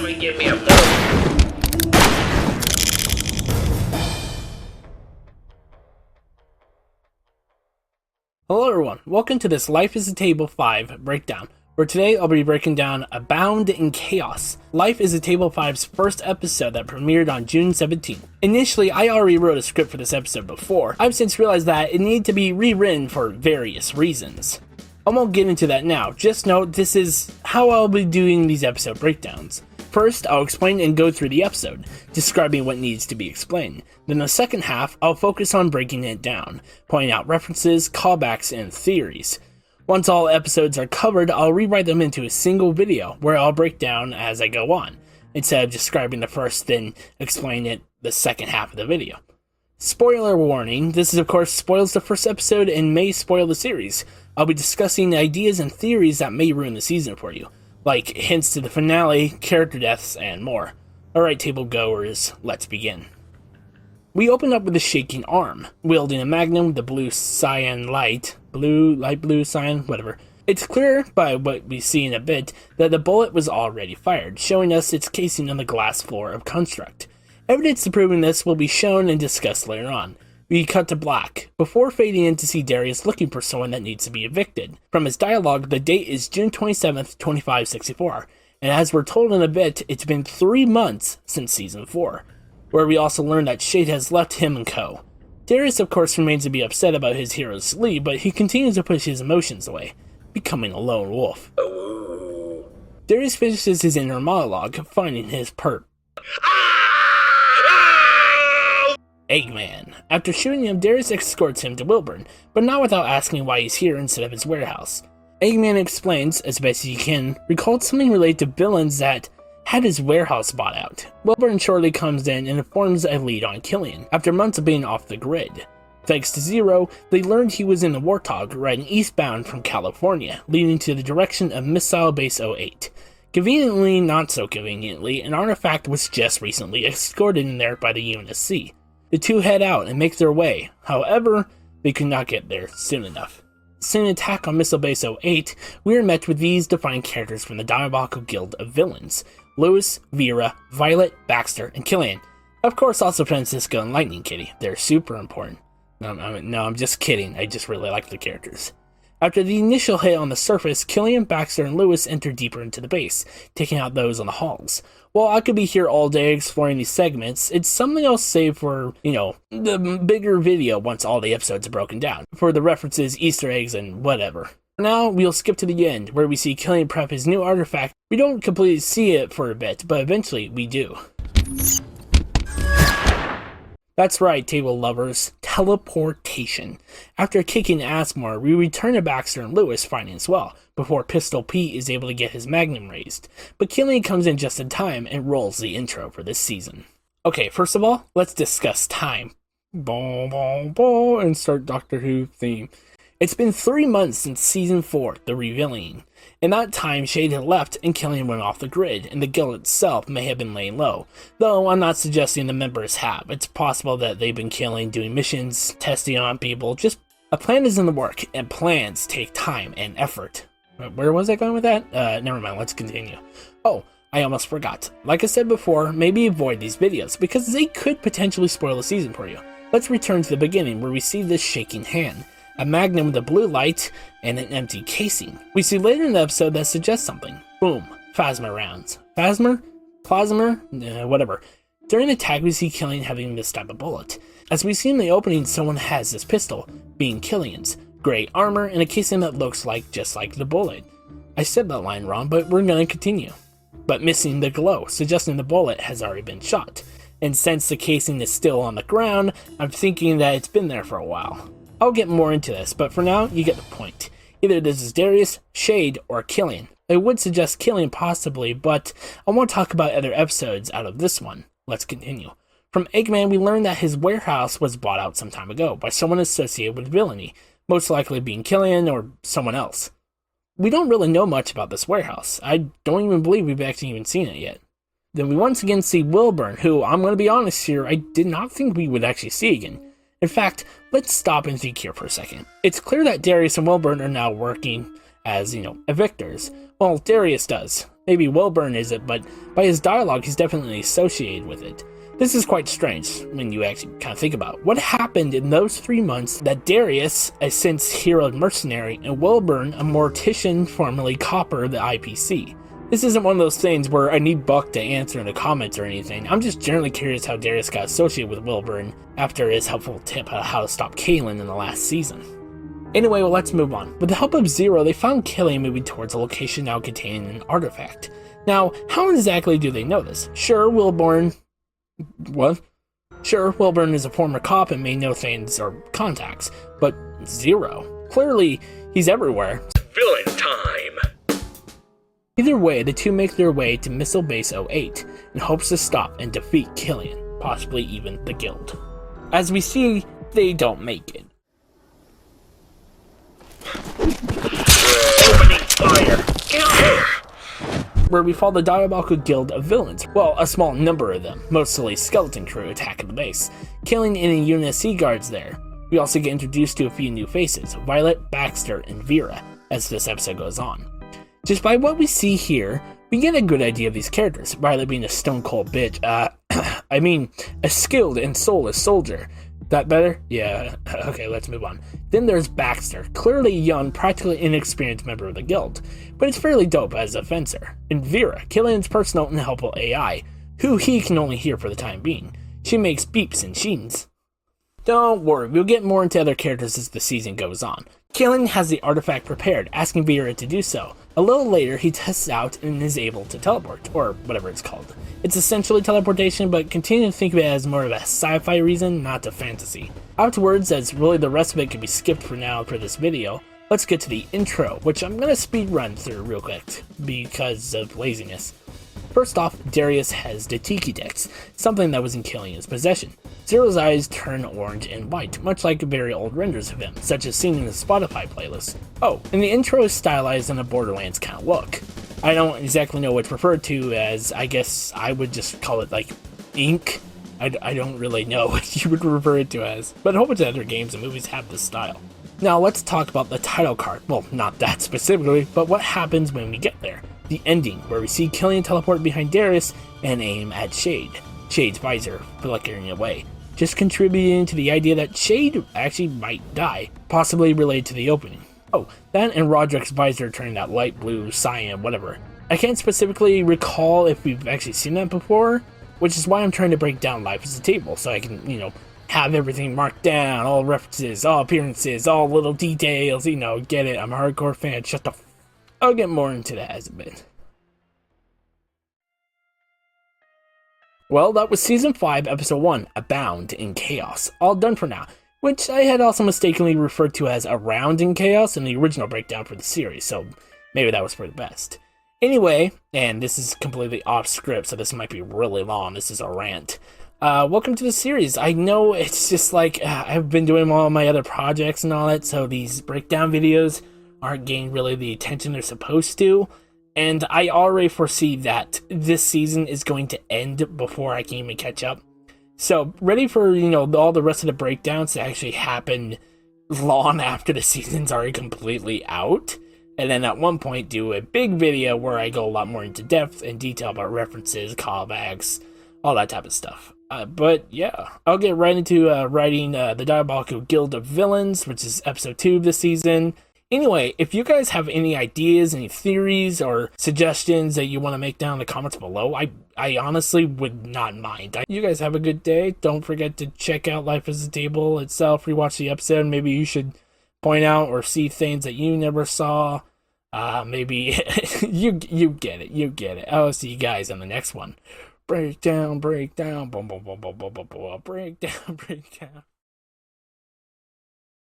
gonna give me a book. Hello everyone, welcome to this Life is a Table 5 breakdown, where today I'll be breaking down Abound in Chaos. Life is a Table 5's first episode that premiered on June 17th. Initially, I already wrote a script for this episode before. I've since realized that it needed to be rewritten for various reasons. I won't get into that now, just note this is how I'll be doing these episode breakdowns. First, I'll explain and go through the episode, describing what needs to be explained. Then the second half, I'll focus on breaking it down, pointing out references, callbacks, and theories. Once all episodes are covered, I'll rewrite them into a single video, where I'll break down as I go on, instead of describing the first, then explaining it the second half of the video. Spoiler warning, this is of course spoils the first episode and may spoil the series. I'll be discussing ideas and theories that may ruin the season for you, like hints to the finale, character deaths, and more. Alright table goers, let's begin. We open up with a shaking arm, wielding a magnum with the blue cyan light, light blue cyan, whatever. It's clear by what we see in a bit that the bullet was already fired, showing us its casing on the glass floor of Construct. Evidence to proving this will be shown and discussed later on. We cut to black, before fading in to see Darius looking for someone that needs to be evicted. From his dialogue, the date is June 27th, 2564, and as we're told in a bit, it's been 3 months since Season 4, where we also learn that Shade has left him and co. Darius of course remains to be upset about his hero's leave, but he continues to push his emotions away, becoming a lone wolf. Darius finishes his inner monologue, finding his perp. Eggman. After shooting him, Darius escorts him to Wilburn, but not without asking why he's here instead of his warehouse. Eggman explains, as best he can, recalled something related to villains that had his warehouse bought out. Wilburn shortly comes in and informs a lead on Killian, after months of being off the grid. Thanks to Zero, they learned he was in the Warthog, riding eastbound from California, leading to the direction of Missile Base 08. Conveniently, not so conveniently, an artifact was just recently escorted in there by the UNSC. The two head out and make their way, however, they could not get there soon enough. Since an attack on Missile Base 08, we are met with these defined characters from the Diabolical Guild of Villains: Lewis, Vera, Violet, Baxter, and Killian. Of course, also Francisco and Lightning Kitty. They're super important. No, I'm just kidding. I just really like the characters. After the initial hit on the surface, Killian, Baxter, and Lewis enter deeper into the base, taking out those on the halls. While I could be here all day exploring these segments, it's something I'll save for, the bigger video once all the episodes are broken down, for the references, Easter eggs, and whatever. For now, we'll skip to the end, where we see Killian prep his new artifact. We don't completely see it for a bit, but eventually we do. That's right, table lovers. Teleportation. After kicking Asmar, we return to Baxter and Lewis fighting as well, before Pistol Pete is able to get his magnum raised. But Killian comes in just in time and rolls the intro for this season. Okay, first of all, let's discuss time. And start Doctor Who theme. It's been 3 months since Season 4, The Revealing. In that time, Shade had left and Killian went off the grid, and the guild itself may have been laying low. Though I'm not suggesting the members have. It's possible that they've been killing, doing missions, testing on people. Just a plan is in the work, and plans take time and effort. Where was I going with that? Never mind, let's continue. Oh, I almost forgot. Like I said before, maybe avoid these videos, because they could potentially spoil the season for you. Let's return to the beginning, where we see this shaking hand. A magnum with a blue light, and an empty casing. We see later in the episode that suggests something. Boom. Phasma rounds. Phasma? Plasma? Whatever. During the attack, we see Killian having this type of bullet. As we see in the opening, someone has this pistol, being Killian's. Gray armor, and a casing that looks just like the bullet. I said that line wrong, but we're gonna continue. But missing the glow, suggesting the bullet has already been shot. And since the casing is still on the ground, I'm thinking that it's been there for a while. I'll get more into this, but for now, you get the point. Either this is Darius, Shade, or Killian. I would suggest Killian possibly, but I want to talk about other episodes out of this one. Let's continue. From Eggman, we learned that his warehouse was bought out some time ago by someone associated with villainy, most likely being Killian or someone else. We don't really know much about this warehouse. I don't even believe we've actually even seen it yet. Then we once again see Wilburn, who, I'm going to be honest here, I did not think we would actually see again. In fact, let's stop and think here for a second. It's clear that Darius and Wilburn are now working as, evictors. Well, Darius does. Maybe Wilburn isn't, but by his dialogue, he's definitely associated with it. This is quite strange when you actually kind of think about it. What happened in those 3 months that Darius, a since-heroed mercenary, and Wilburn, a mortician formerly copper of the IPC? This isn't one of those things where I need Buck to answer in the comments or anything. I'm just generally curious how Darius got associated with Wilburn after his helpful tip on how to stop Kaylin in the last season. Anyway, well, let's move on. With the help of Zero, they found Killian moving towards a location now containing an artifact. Now, how exactly do they know this? Sure, Wilburn is a former cop and made no fans or contacts, but Zero? Clearly, he's everywhere. Villain time! Either way, the two make their way to Missile Base 08 in hopes to stop and defeat Killian, possibly even the Guild. As we see, they don't make it. Opening fire! Where we follow the diabolical guild of villains. Well, a small number of them, mostly skeleton crew, attacking the base, killing any unit of sea guards there. We also get introduced to a few new faces, Violet, Baxter, and Vera, as this episode goes on. Just by what we see here, we get a good idea of these characters, Violet being a stone cold bitch, a skilled and soulless soldier. That better? Yeah, okay, let's move on. Then there's Baxter, clearly a young, practically inexperienced member of the guild, but it's fairly dope as a fencer. And Vera, Killian's personal and helpful AI, who he can only hear for the time being. She makes beeps and sheens. Don't worry, we'll get more into other characters as the season goes on. Killian has the artifact prepared, asking Vera to do so. A little later, he tests out and is able to teleport, or whatever it's called. It's essentially teleportation, but continue to think of it as more of a sci-fi reason, not a fantasy. Afterwards, as really the rest of it can be skipped for now for this video, let's get to the intro, which I'm gonna speed run through real quick, because of laziness. First off, Darius has the Tiki Dex, something that was in Killian's possession. Zero's eyes turn orange and white, much like very old renders of him, such as seen in the Spotify playlist. Oh, and the intro is stylized in a Borderlands kind of look. I don't exactly know what's referred to as, I guess I would just call it like ink. I don't really know what you would refer it to as, but a whole bunch of other games and movies have this style. Now let's talk about the title card. Well, not that specifically, but what happens when we get there. The ending, where we see Killian teleport behind Darius and aim at Shade. Shade's visor flickering away, just contributing to the idea that Shade actually might die, possibly related to the opening. Oh, that and Roderick's visor turning that light blue, cyan, whatever. I can't specifically recall if we've actually seen that before, which is why I'm trying to break down Life as a Table, so I can, have everything marked down, all references, all appearances, all little details, get it, I'm a hardcore fan, shut the I'll get more into that as a bit. Well, that was Season 5, Episode 1, Abound in Chaos. All done for now, which I had also mistakenly referred to as Around in Chaos in the original breakdown for the series, so maybe that was for the best. Anyway, and this is completely off script, so this might be really long, this is a rant. Welcome to the series. I know it's just like, I've been doing all my other projects and all that, so these breakdown videos aren't getting really the attention they're supposed to, and I already foresee that this season is going to end before I can even catch up. So, ready for, all the rest of the breakdowns to actually happen long after the season's already completely out, and then at one point do a big video where I go a lot more into depth and detail about references, callbacks, all that type of stuff. But yeah, I'll get right into writing the Diabolical Guild of Villains, which is episode 2 of this season. Anyway, if you guys have any ideas, any theories, or suggestions that you want to make down in the comments below, I honestly would not mind. You guys have a good day. Don't forget to check out Life as a Table itself, rewatch the episode. Maybe you should point out or see things that you never saw. Maybe you get it. I'll see you guys on the next one. Breakdown, boom, boom, boom, boom, boom, boom, boom, breakdown.